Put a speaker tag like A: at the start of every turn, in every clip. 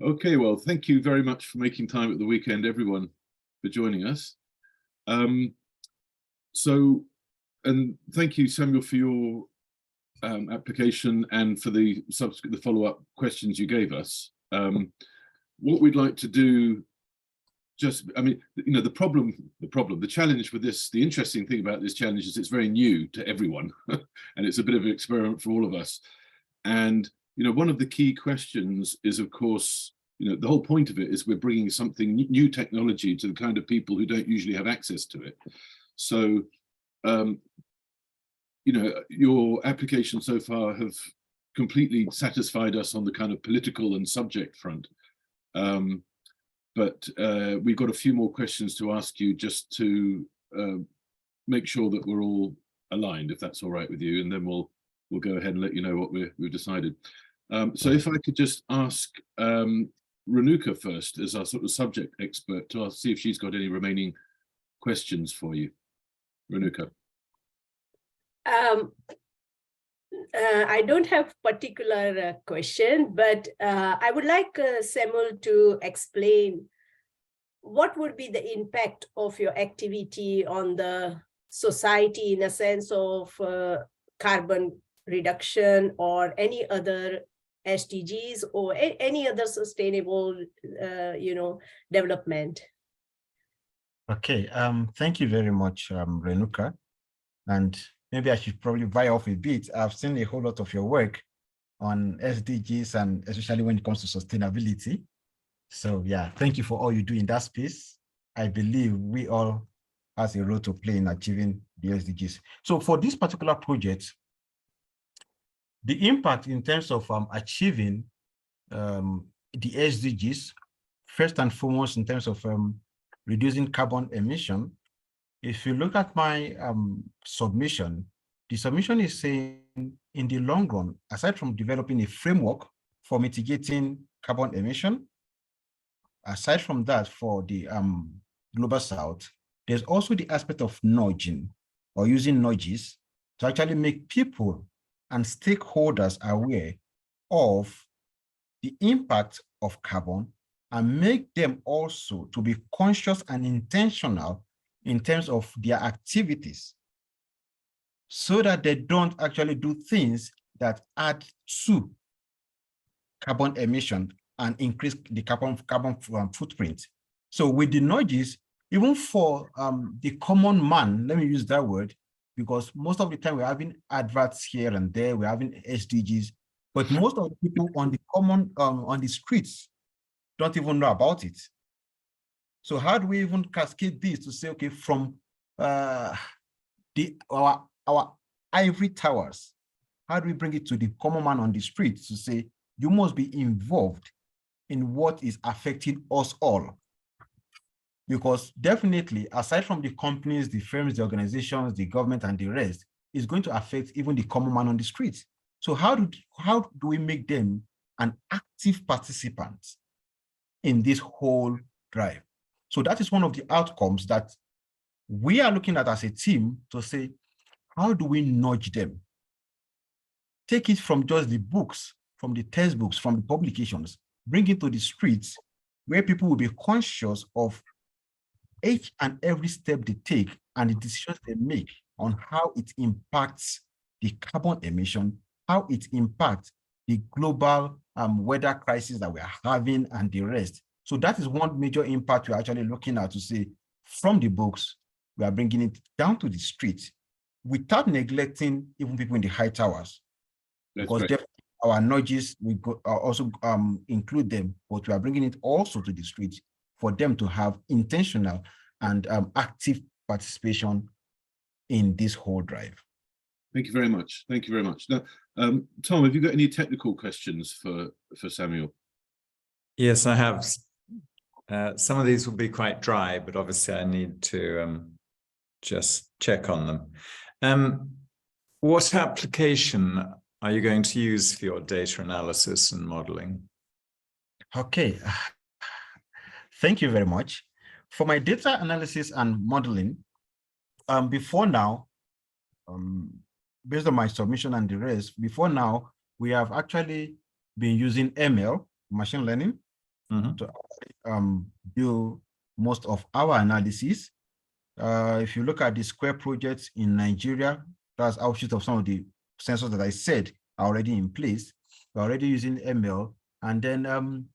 A: Okay, well, thank you very much for making time at the weekend, everyone, for joining us. And thank you, Samuel, for your application and for the follow-up questions you gave us. What we'd like to do, the challenge with this, the interesting thing about this challenge is it's very new to everyone, and it's a bit of an experiment for all of us. And one of the key questions is, of course, the whole point of it is we're bringing something new technology to the kind of people who don't usually have access to it. So, your application so far have completely satisfied us on the kind of political and subject front. But we've got a few more questions to ask you just to make sure that we're all aligned, if that's all right with you, and then we'll go ahead and let you know what we've decided. So if I could just ask Renuka first, as our sort of subject expert, to see if she's got any remaining questions for you. Renuka.
B: I don't have particular question, but I would like Samuel to explain what would be the impact of your activity on the society in a sense of carbon reduction or any other SDGs or any other sustainable, development.
C: Okay, thank you very much, Renuka. And maybe I should probably veer off a bit. I've seen a whole lot of your work on SDGs, and especially when it comes to sustainability. So yeah, thank you for all you do in that space. I believe we all have a role to play in achieving the SDGs. So for this particular project, the impact in terms of achieving the SDGs, first and foremost in terms of reducing carbon emission, if you look at my submission, the submission is saying in the long run, aside from developing a framework for mitigating carbon emission, aside from that for the Global South, there's also the aspect of nudging or using nudges to actually make people and stakeholders aware of the impact of carbon and make them also to be conscious and intentional in terms of their activities, so that they don't actually do things that add to carbon emission and increase the carbon footprint. So with the nudges, even for the common man, let me use that word, because most of the time we're having adverts here and there, we're having SDGs, but most of the people on the on the streets don't even know about it. So how do we even cascade this to say, okay, from our ivory towers, how do we bring it to the common man on the streets to say, you must be involved in what is affecting us all? Because definitely, aside from the companies, the firms, the organizations, the government, and the rest, it's going to affect even the common man on the streets. So how do we make them an active participant in this whole drive? So that is one of the outcomes that we are looking at as a team to say, how do we nudge them? Take it from just the books, from the textbooks, from the publications, bring it to the streets where people will be conscious of each and every step they take and the decisions they make on how it impacts the carbon emission, how it impacts the global weather crisis that we are having and the rest. So that is one major impact we're actually looking at, to say from the books, we are bringing it down to the streets without neglecting even people in the high towers. Because our nudges, we also include them, but we are bringing it also to the streets for them to have intentional and active participation in this whole drive.
A: Thank you very much. Thank you very much. Now, Tom, have you got any technical questions for Samuel?
D: Yes, I have. Some of these will be quite dry, but obviously I need to just check on them. What application are you going to use for your data analysis and modeling?
C: Okay, thank you very much. For my data analysis and modeling, before now, based on my submission and the rest, before now, we have actually been using ML, machine learning, to do most of our analysis. If you look at the Square projects in Nigeria, that's output of some of the sensors that I said are already in place. We're already using ML. And then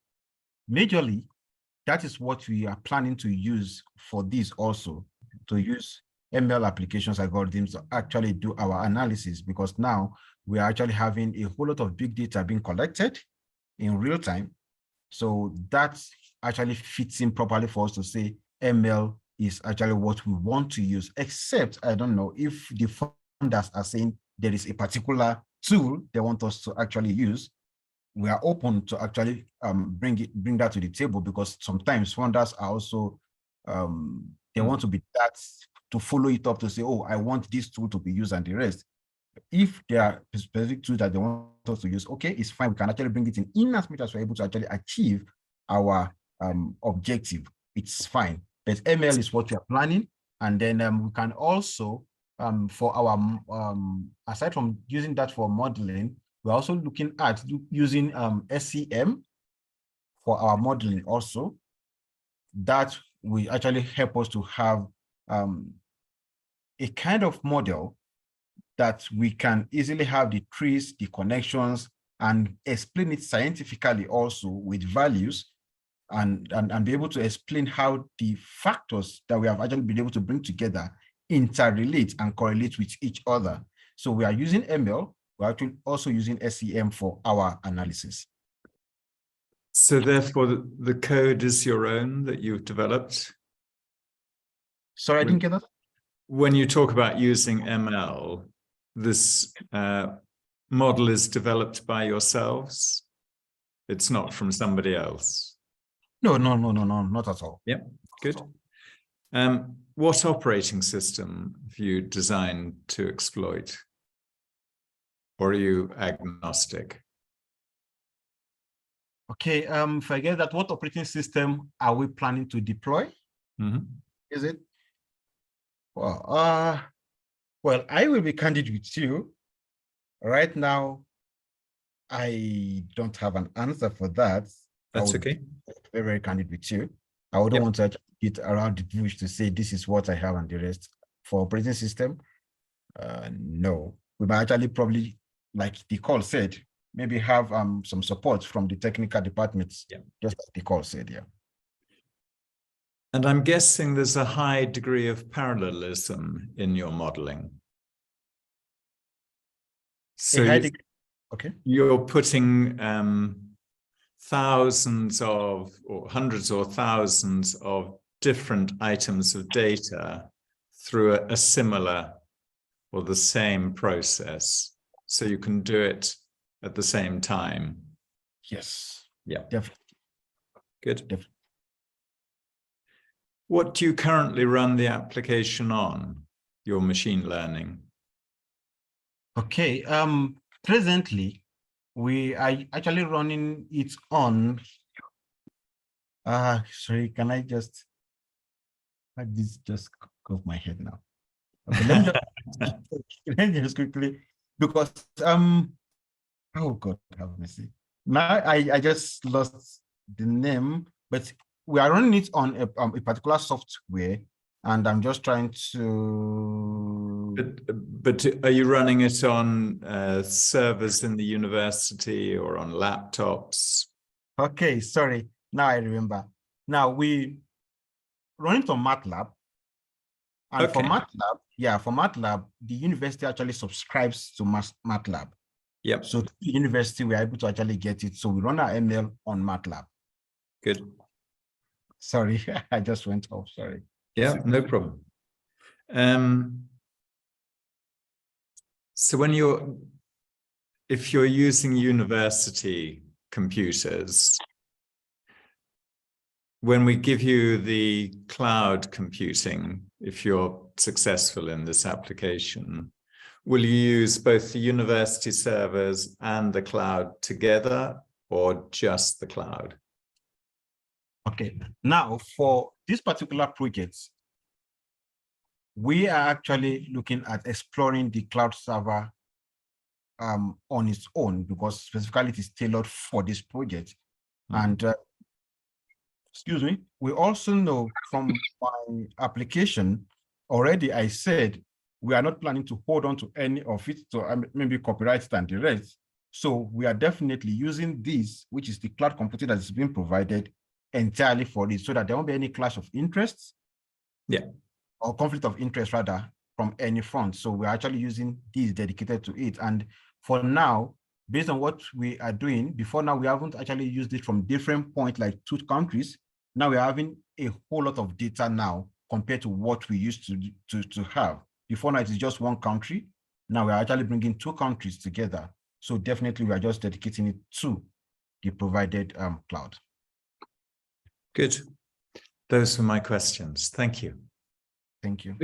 C: majorly, that is what we are planning to use for this also, to use ML applications algorithms to actually do our analysis, because now we are actually having a whole lot of big data being collected in real time. So that actually fits in properly for us to say ML is actually what we want to use, except I don't know if the funders are saying there is a particular tool they want us to actually use. We are open to actually bring that to the table, because sometimes funders are also they want to be to follow it up to say, oh, I want this tool to be used and the rest. If there are specific tools that they want us to use, okay, it's fine. We can actually bring it in as much as we're able to actually achieve our objective. It's fine. But ML is what we are planning, and then we can also for our aside from using that for modeling, we're also looking at using SCM for our modeling also. That will actually help us to have a kind of model that we can easily have the trees, the connections, and explain it scientifically also with values, and be able to explain how the factors that we have actually been able to bring together interrelate and correlate with each other. So we are using ML. We're actually also using SCM for our analysis.
D: So therefore, the code is your own that you've developed?
C: Sorry, I didn't get that.
D: When you talk about using ML, this model is developed by yourselves? It's not from somebody else?
C: No, not at all.
D: Yeah, good. What operating system have you designed to exploit? Or are you agnostic?
C: Okay, if I get that, what operating system are we planning to deploy? Is it? Well, I will be candid with you. Right now, I don't have an answer for that.
D: That's okay.
C: Very, very candid with you. I wouldn't want to get around the bush to say this is what I have and the rest. For operating system, no. We might actually probably, like the call said, maybe have some support from the technical departments, just like the call said, yeah.
D: And I'm guessing there's a high degree of parallelism in your modeling. So you're putting thousands of, or hundreds or thousands of different items of data through a similar or the same process. So you can do it at the same time.
C: Yes.
D: Yeah.
C: Definitely.
D: Good.
C: Definitely.
D: What do you currently run the application on, your machine learning?
C: Okay. Presently, we are actually running it on. Sorry, can I just? This just go off my head now. Okay, let me just quickly, because oh God, have mercy. Now I just lost the name, but we are running it on a particular software, and I'm just trying to.
D: But are you running it on servers in the university or on laptops?
C: Okay, sorry. Now I remember. Now we run it on MATLAB. And for MATLAB, the university actually subscribes to MATLAB.
D: Yep.
C: So the university, we are able to actually get it. So we run our ML on MATLAB.
D: Good.
C: Sorry, I just went off. Sorry.
D: Yeah, no problem. So if you're using university computers, when we give you the cloud computing, if you're successful in this application, will you use both the university servers and the cloud together, or just the cloud?
C: Okay, now for this particular project, we are actually looking at exploring the cloud server on its own, because specifically it is tailored for this project. And excuse me, we also know from my application already, I said we are not planning to hold on to any of it, so maybe copyright and the rest. So we are definitely using this, which is the cloud computing that is being provided entirely for it, so that there won't be any clash of interests, or conflict of interest rather, from any front. So we're actually using this dedicated to it. And for now, based on what we are doing, before now, we haven't actually used it from different points, like 2 countries. Now we're having a whole lot of data now compared to what we used to have. Before now, it is just 1 country. Now we're actually bringing 2 countries together. So definitely we are just dedicating it to the provided cloud.
D: Good. Those were my questions. Thank you.
C: Thank you.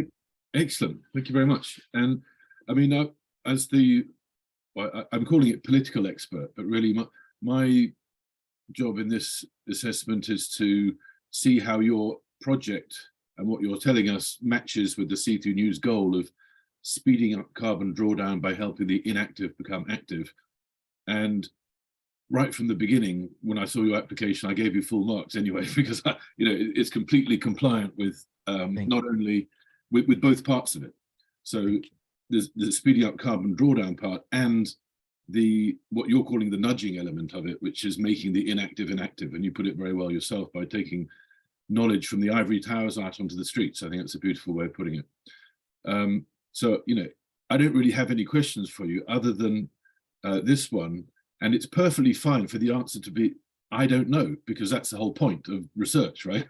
A: Excellent. Thank you very much. And I mean, as the, well, I'm calling it political expert, but really my job in this assessment is to see how your project and what you're telling us matches with the C3 News goal of speeding up carbon drawdown by helping the inactive become active. And right from the beginning, when I saw your application, I gave you full marks anyway, because it's completely compliant with not only with both parts of it. So there's the speeding up carbon drawdown part and what you're calling the nudging element of it, which is making the inactive inactive. And you put it very well yourself by taking knowledge from the ivory towers out onto the streets. I think that's a beautiful way of putting it. So, I don't really have any questions for you other than this one. And it's perfectly fine for the answer to be, I don't know, because that's the whole point of research, right?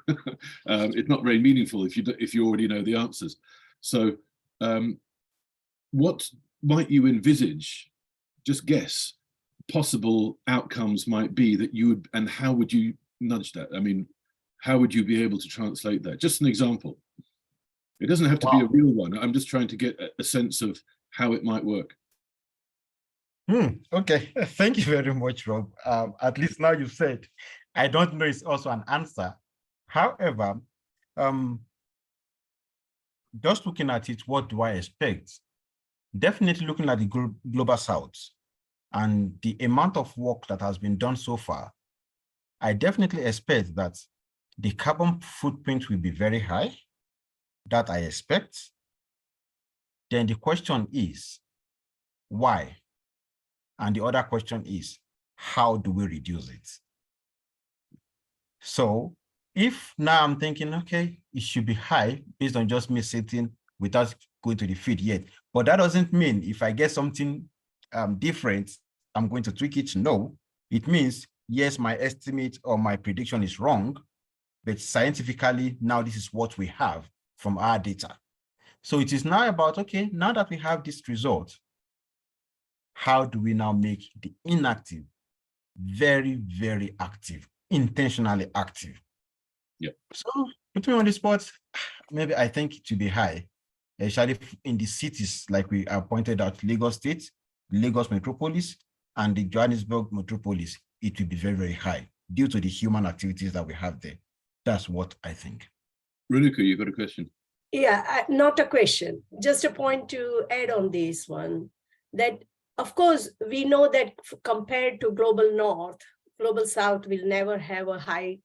A: It's not very meaningful if you already know the answers. So what might you envisage, just guess, possible outcomes might be that you would, and how would you nudge that? I mean, how would you be able to translate that? Just an example. It doesn't have to be a real one. I'm just trying to get a sense of how it might work.
C: Okay, thank you very much, Rob. At least now you've said, I don't know it's also an answer. However, just looking at it, what do I expect? Definitely looking at the global south and the amount of work that has been done so far, I definitely expect that the carbon footprint will be very high. That I expect. Then the question is, why? And the other question is, how do we reduce it? So if now I'm thinking, okay, it should be high based on just me sitting without going to the field yet. But that doesn't mean if I get something different, I'm going to tweak it. No, it means, yes, my estimate or my prediction is wrong, but scientifically, now this is what we have from our data. So it is now about, okay, now that we have this result, how do we now make the inactive very, very active, intentionally active?
A: Yeah.
C: So put me on the spot, maybe I think it will be high, especially in the cities like we have pointed out, Lagos State, Lagos Metropolis, and the Johannesburg Metropolis. It will be very, very high due to the human activities that we have there. That's what I think.
A: Renuka, you got a question?
B: Yeah, not a question, just a point to add on this one, that of course, we know that compared to global north, global south will never have a high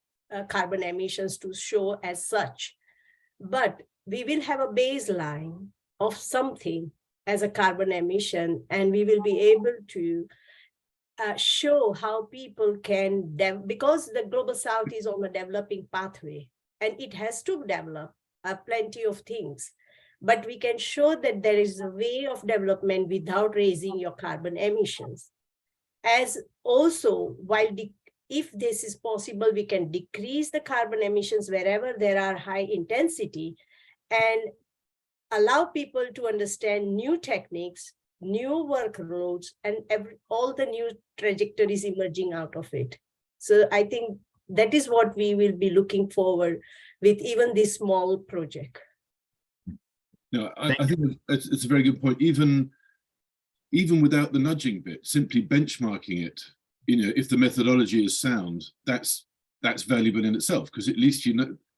B: carbon emissions to show as such, but we will have a baseline of something as a carbon emission, and we will be able to show how people can, because the global south is on a developing pathway, and it has to develop plenty of things, but we can show that there is a way of development without raising your carbon emissions. As also, while if this is possible, we can decrease the carbon emissions wherever there are high intensity and allow people to understand new techniques, new workloads, and all the new trajectories emerging out of it. So I think that is what we will be looking forward with even this small project.
A: No, I think it's a very good point. Even without the nudging bit, simply benchmarking it, if the methodology is sound, that's valuable in itself, because at least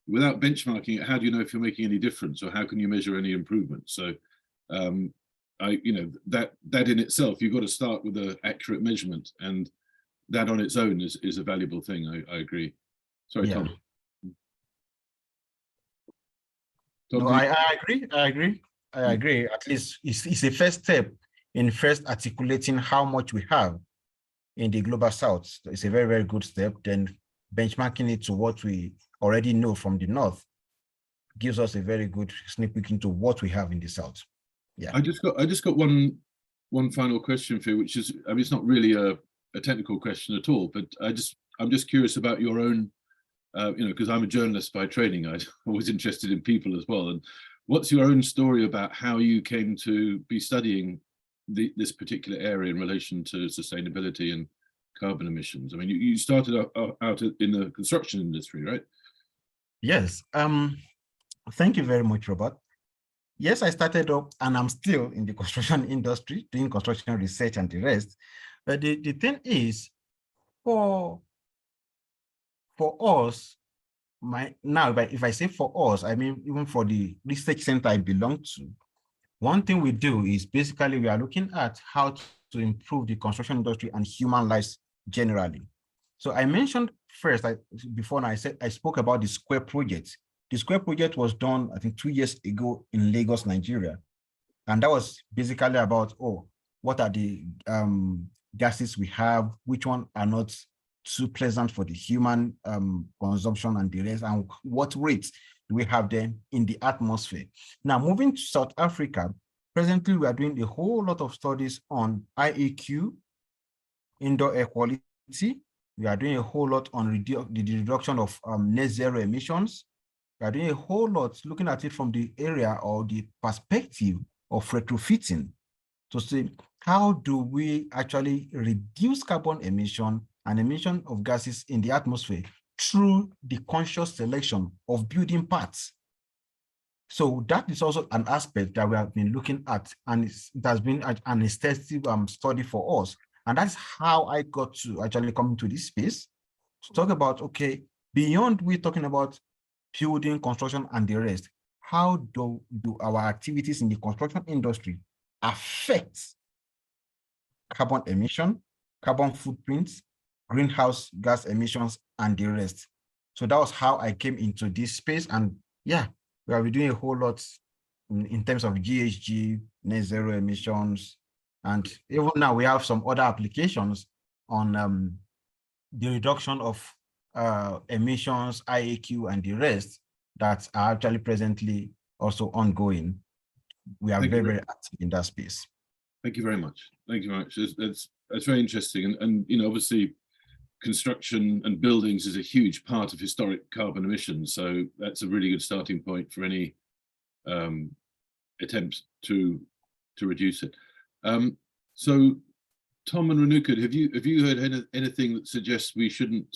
A: without benchmarking it, how do you know if you're making any difference, or how can you measure any improvement? So that in itself, you've got to start with an accurate measurement, and that on its own is a valuable thing. I agree. Sorry,
C: Yeah.
A: Tom. Tom,
C: No, I agree. At least it's a first step in first articulating how much we have in the global south. It's a very, very good step. Then benchmarking it to what we already know from the north gives us a very good sneak peek into what we have in the south. Yeah.
A: I just got one final question for you, which is, I mean, it's not really a technical question at all, but I'm just curious about your own, because I'm a journalist by training. I'm always interested in people as well. And what's your own story about how you came to be studying this particular area in relation to sustainability and carbon emissions? I mean, you started out in the construction industry, right?
C: Yes. Thank you very much, Robert. Yes, I started up and I'm still in the construction industry doing construction research and the rest. But the thing is, for us, if I say for us, I mean, even for the research center I belong to, one thing we do is basically we are looking at how to improve the construction industry and human lives generally. So I mentioned first, before I spoke about the Square project. The Square project was done, I think, 2 years ago in Lagos, Nigeria. And that was basically about, what are the gases we have, which one are not too pleasant for the human consumption and the rest, and what rates do we have them in the atmosphere. Now, moving to South Africa, presently we are doing a whole lot of studies on IAQ, indoor air quality. We are doing a whole lot on the reduction of net zero emissions. We are doing a whole lot looking at it from the area or the perspective of retrofitting to see how do we actually reduce carbon emission and emission of gases in the atmosphere through the conscious selection of building parts. So that is also an aspect that we have been looking at, and it has been an extensive study for us. And that's how I got to actually come into this space to talk about, okay, beyond we talking about building, construction, and the rest, how do our activities in the construction industry affect carbon emission, carbon footprints, greenhouse gas emissions, and the rest? So that was how I came into this space. And yeah, we are doing a whole lot in terms of GHG, net zero emissions. And even now we have some other applications on the reduction of emissions, IAQ, and the rest that are actually presently also ongoing. We are very, very active in that space.
A: Thank you very much. Thank you very much. That's very interesting. And obviously, construction and buildings is a huge part of historic carbon emissions. So that's a really good starting point for any attempts to reduce it. So Tom and Renuka, have you heard anything that suggests we shouldn't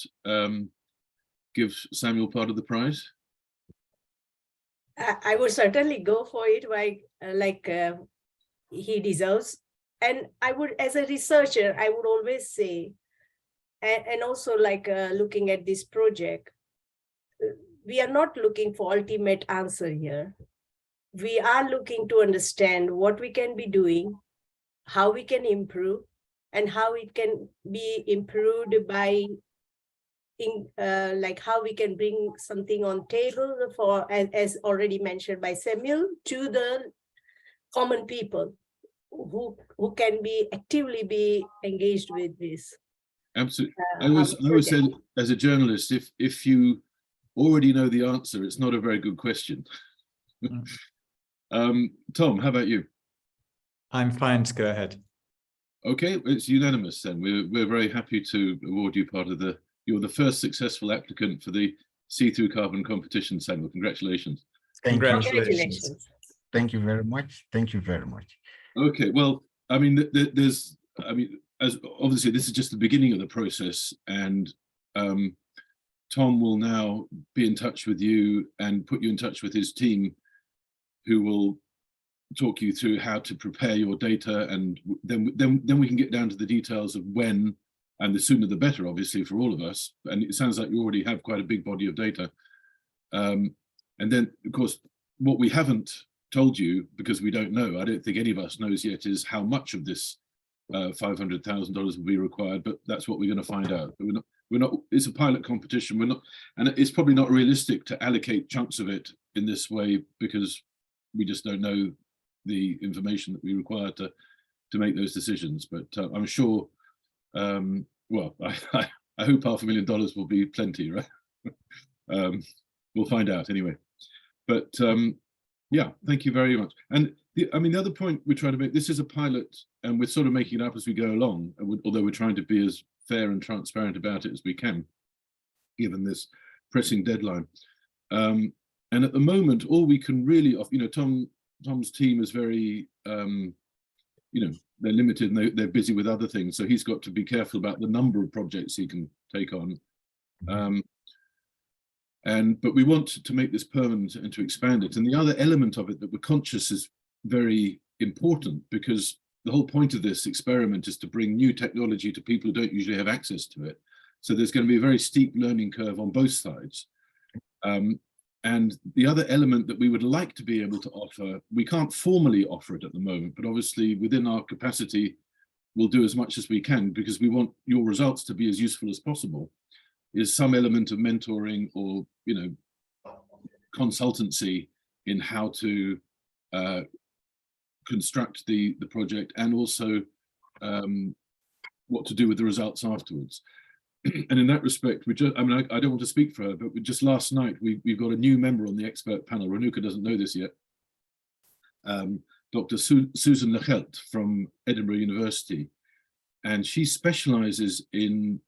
A: give Samuel part of the prize?
B: I would certainly go for it, like he deserves. And I would, as a researcher, I would always say, and also like looking at this project, we are not looking for ultimate answer here. We are looking to understand what we can be doing, how we can improve, and how it can be improved by like how we can bring something on table for, as already mentioned by Samuel, to the common people who can be actively engaged with this.
A: Absolutely. I always said, as a journalist, if you already know the answer, it's not a very good question. Tom, how about you?
D: I'm fine to go ahead.
A: Okay, it's unanimous then. We're very happy to award you part of you're the first successful applicant for the See-Through Carbon competition, Samuel. Congratulations.
B: Congratulations.
C: Thank you very much. Thank you very much.
A: Okay, well, I mean, as obviously this is just the beginning of the process, and Tom will now be in touch with you and put you in touch with his team, who will talk you through how to prepare your data, and then we can get down to the details of when, and the sooner the better, obviously, for all of us. And it sounds like you already have quite a big body of data. And then, of course, what we haven't told you, because we don't know, I don't think any of us knows yet, is how much of this $500,000 will be required, but that's what we're going to find out. But we're it's a pilot competition. We're not, and it's probably not realistic to allocate chunks of it in this way because we just don't know the information that we require to make those decisions. But I'm sure, well, I hope $500,000 will be plenty, right? We'll find out anyway. But yeah, thank you very much. And the other point we're trying to make, this is a pilot and we're sort of making it up as we go along, although we're trying to be as fair and transparent about it as we can, given this pressing deadline. And at the moment, all we can really offer, Tom's team is very, they're limited and they're busy with other things. So he's got to be careful about the number of projects he can take on. But we want to make this permanent and to expand it. And the other element of it that we're conscious is very important, because the whole point of this experiment is to bring new technology to people who don't usually have access to it. So there's going to be a very steep learning curve on both sides. And the other element that we would like to be able to offer, we can't formally offer it at the moment, but obviously within our capacity, we'll do as much as we can, because we want your results to be as useful as possible, is some element of mentoring or, consultancy in how to construct the project, and also what to do with the results afterwards. And in that respect, I don't want to speak for her, but just last night, we've got a new member on the expert panel. Renuka doesn't know this yet. Dr. Susan Lechelt from Edinburgh University. And she specializes in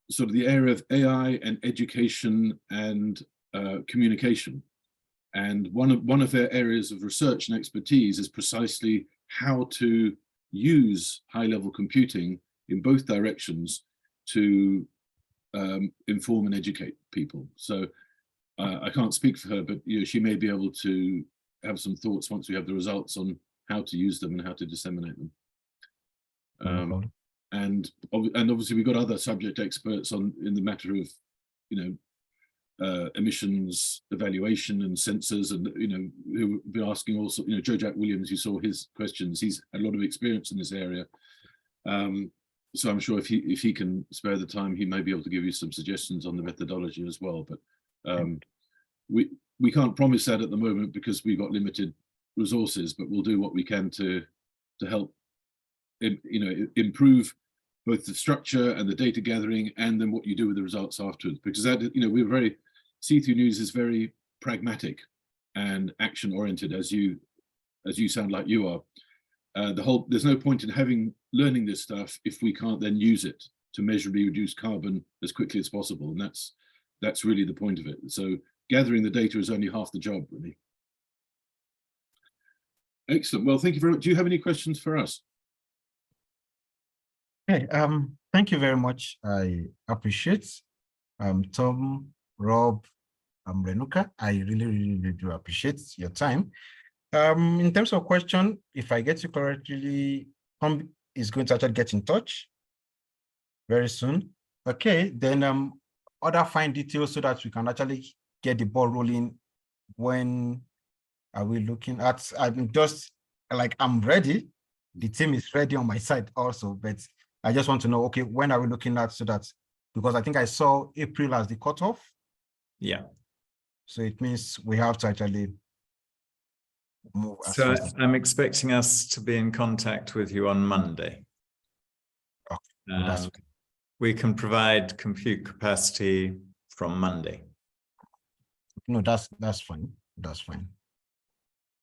A: sort of the area of AI and education and communication. And one of their areas of research and expertise is precisely how to use high-level computing in both directions to inform and educate people. So I can't speak for her, but she may be able to have some thoughts once we have the results on how to use them and how to disseminate them. And obviously we've got other subject experts in the matter of emissions evaluation and sensors, and who have been asking also, Joe Jack Williams, you saw his questions, he's had a lot of experience in this area. So I'm sure if he can spare the time, he may be able to give you some suggestions on the methodology as well. But we can't promise that at the moment because we've got limited resources, but we'll do what we can to help improve both the structure and the data gathering, and then what you do with the results afterwards. Because that, we're very, C3 News is very pragmatic and action oriented, as you sound like you are. There's no point in learning this stuff if we can't then use it to measurably reduce carbon as quickly as possible. And that's really the point of it. So gathering the data is only half the job, really. Excellent. Well, thank you very much. Do you have any questions for us?
C: Okay, thank you very much. I appreciate Tom, Rob, Renuka. I really do appreciate your time. In terms of question, if I get you correctly, Tom is going to actually get in touch very soon. Okay, then other fine details so that we can actually get the ball rolling. When are we looking at? I'm just like, I'm ready. The team is ready on my side also, but I just want to know, okay, when are we looking at, so that, because I think I saw April as the cutoff. Yeah. So it means we have to actually move.
D: So I'm expecting us to be in contact with you on Monday.
C: Okay. That's okay.
D: We can provide compute capacity from Monday.
C: No, that's fine. That's fine.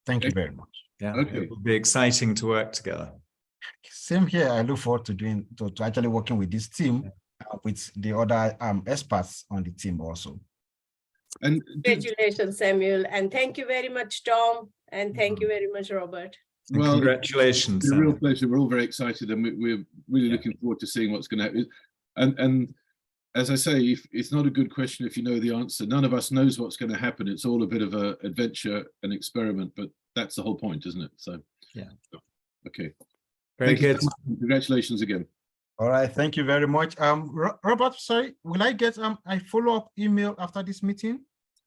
C: Thank you very much.
D: Yeah,
A: okay.
D: It will be exciting to work together.
C: Same here. I look forward to actually working with this team, with the other experts on the team also.
A: And
B: congratulations, Samuel, and thank you very much, Tom, and thank you very much, Robert.
A: Well,
D: congratulations.
A: It's a real pleasure. We're all very excited, and we're really looking forward to seeing what's going to happen. And as I say, it's not a good question if you know the answer. None of us knows what's going to happen. It's all a bit of an adventure, an experiment, but that's the whole point, isn't it? So
D: yeah.
A: Okay.
D: Very good.
A: Congratulations again.
C: All right. Thank you very much. Robert, sorry, will I get a follow-up email after this meeting?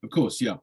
A: Of course, yeah.